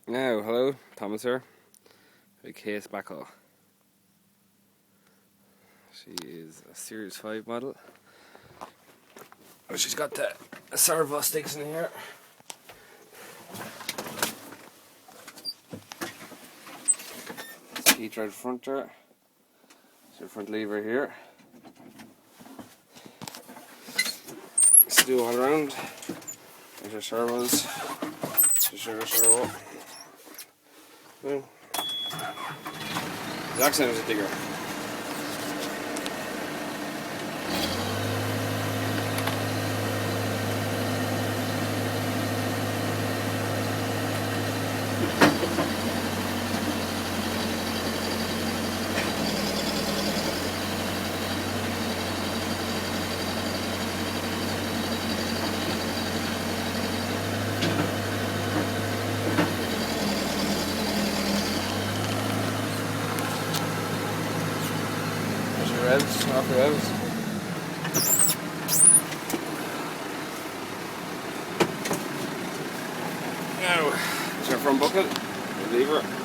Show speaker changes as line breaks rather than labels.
Now, hello, Thomas here. A case backhoe. She is a Series 5 model. Oh, she's got the servo sticks in here. Key thread front there. There's your front lever here. Screw all around. There's your servos. There's your servo. Boom. Exact same as a digger. Revs, off the revs. Now, there's our front bucket, the lever.